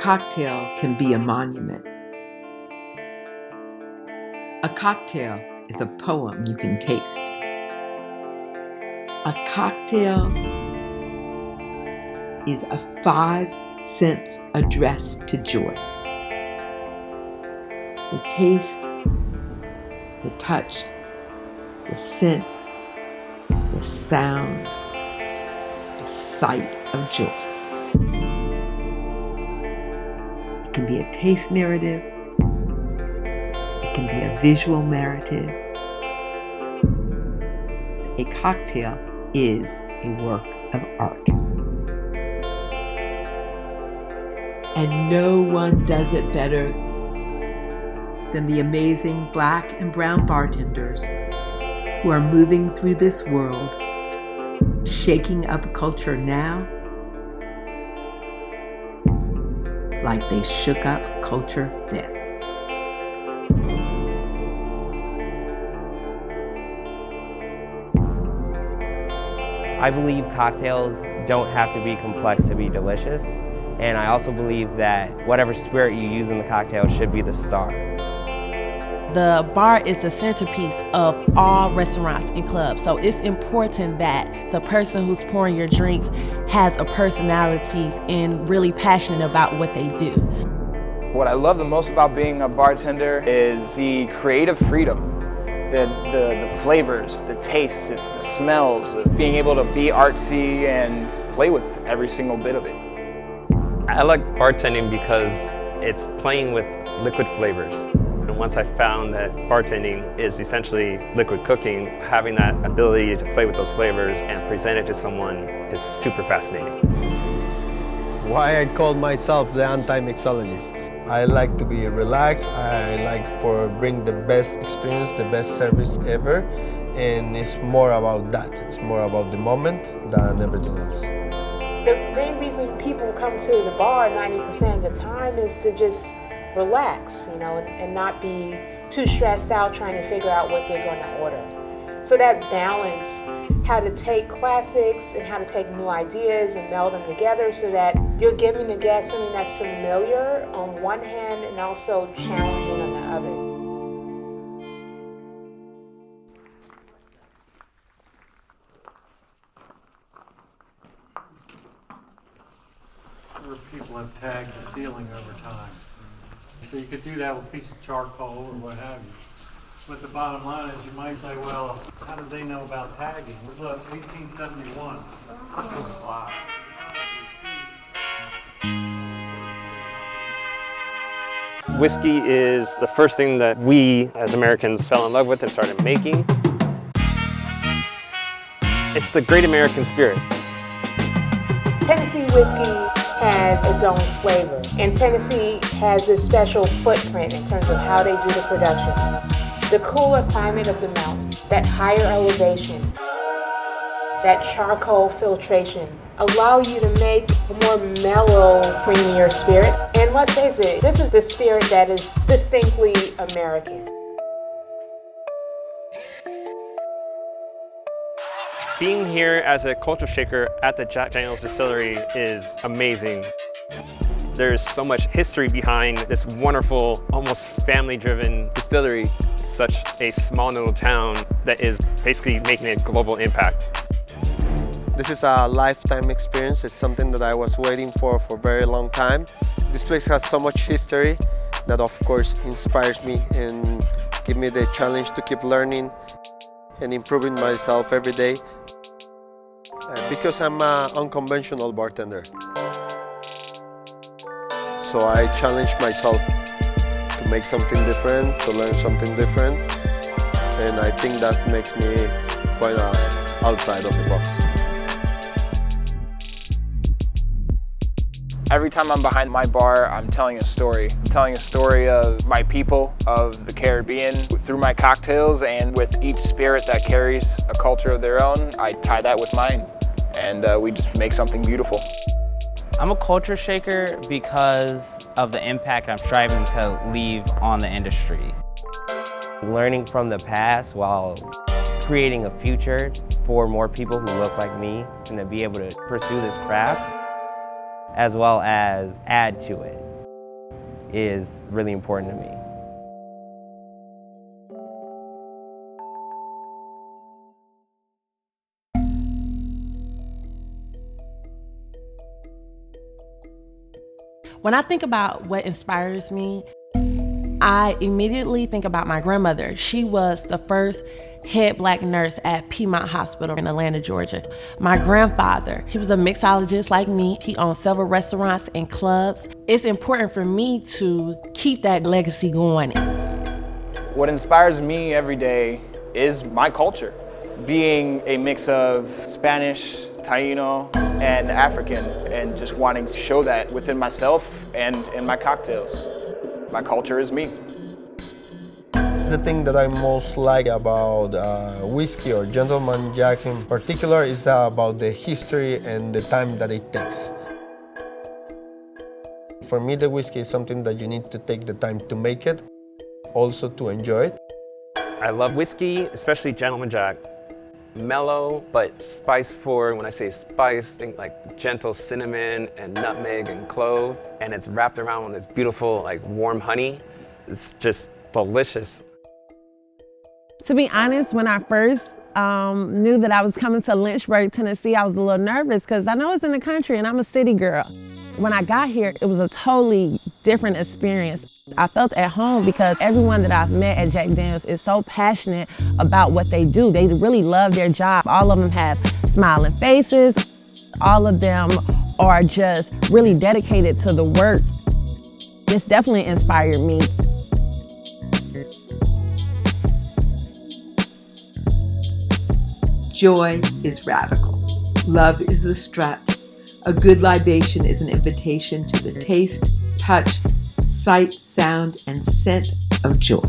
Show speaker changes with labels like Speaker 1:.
Speaker 1: cocktail can be a monument. A cocktail is a poem you can taste. A cocktail is a 5 sense address to joy. The taste, the touch, the scent, the sound, the sight of joy. It can be a taste narrative. It can be a visual narrative. A cocktail is a work of art. And no one does it better than the amazing Black and brown bartenders who are moving through this world, shaking up culture now like they shook up culture then.
Speaker 2: I believe cocktails don't have to be complex to be delicious, and I also believe that whatever spirit you use in the cocktail should be the star.
Speaker 3: The bar is the centerpiece of all restaurants and clubs, so it's important that the person who's pouring your drinks has a personality and really passionate about what they do.
Speaker 4: What I love the most about being a bartender is the creative freedom, the flavors, the tastes, just the smells, being able to be artsy and play with every single bit of it.
Speaker 5: I like bartending because it's playing with liquid flavors. And once I found that bartending is essentially liquid cooking, having that ability to play with those flavors and present it to someone is super fascinating.
Speaker 6: Why I call myself the anti-mixologist. I like to be relaxed. I like to bring the best experience, the best service ever. And it's more about that. It's more about the moment than everything else.
Speaker 7: The main reason people come to the bar 90% of the time is to just relax, and not be too stressed out trying to figure out what they're going to order. So that balance, how to take classics and how to take new ideas and meld them together so that you're giving the guest something that's familiar on one hand and also challenging on the other.
Speaker 8: People have tagged the ceiling over time. So you could do that with a piece of charcoal or what have you. But the bottom line is you might say, well, how did they know about tagging? Well, look, 1871. Wow.
Speaker 5: Whiskey is the first thing that we as Americans fell in love with and started making. It's the great American spirit.
Speaker 7: Tennessee whiskey has its own flavor, and Tennessee has a special footprint in terms of how they do the production. The cooler climate of the mountain, that higher elevation, that charcoal filtration allow you to make a more mellow, creamier spirit. And let's face it, this is the spirit that is distinctly American.
Speaker 5: Being here as a culture shaker at the Jack Daniel's Distillery is amazing. There's so much history behind this wonderful, almost family-driven distillery. Such a small little town that is basically making a global impact.
Speaker 6: This is a lifetime experience. It's something that I was waiting for a very long time. This place has so much history that of course inspires me and gives me the challenge to keep learning and improving myself every day. Because I'm an unconventional bartender. So I challenge myself to make something different, to learn something different, and I think that makes me quite outside of the box.
Speaker 4: Every time I'm behind my bar, I'm telling a story. I'm telling a story of my people, of the Caribbean, through my cocktails, and with each spirit that carries a culture of their own, I tie that with mine, and we just make something beautiful.
Speaker 9: I'm a culture shaker because of the impact I'm striving to leave on the industry.
Speaker 2: Learning from the past while creating a future for more people who look like me and to be able to pursue this craft, as well as add to it. is really important to me.
Speaker 3: When I think about what inspires me, I immediately think about my grandmother. She was the first head Black nurse at Piedmont Hospital in Atlanta, Georgia. My grandfather, he was a mixologist like me. He owned several restaurants and clubs. It's important for me to keep that legacy going.
Speaker 4: What inspires me every day is my culture. Being a mix of Spanish, Taino, and African, and just wanting to show that within myself and in my cocktails. My culture is me.
Speaker 6: The thing that I most like about whiskey or Gentleman Jack in particular is about the history and the time that it takes. For me, the whiskey is something that you need to take the time to make it, also to enjoy it.
Speaker 5: I love whiskey, especially Gentleman Jack. Mellow, but spice forward. When I say spice, think like gentle cinnamon and nutmeg and clove. And it's wrapped around with this beautiful, like warm honey. It's just delicious.
Speaker 3: To be honest, when I first knew that I was coming to Lynchburg, Tennessee, I was a little nervous because I know it's in the country and I'm a city girl. When I got here, it was a totally different experience. I felt at home because everyone that I've met at Jack Daniel's is so passionate about what they do. They really love their job. All of them have smiling faces. All of them are just really dedicated to the work. It's definitely inspired me.
Speaker 1: Joy is radical. Love is the strut. A good libation is an invitation to the taste, touch, sight, sound, and scent of joy.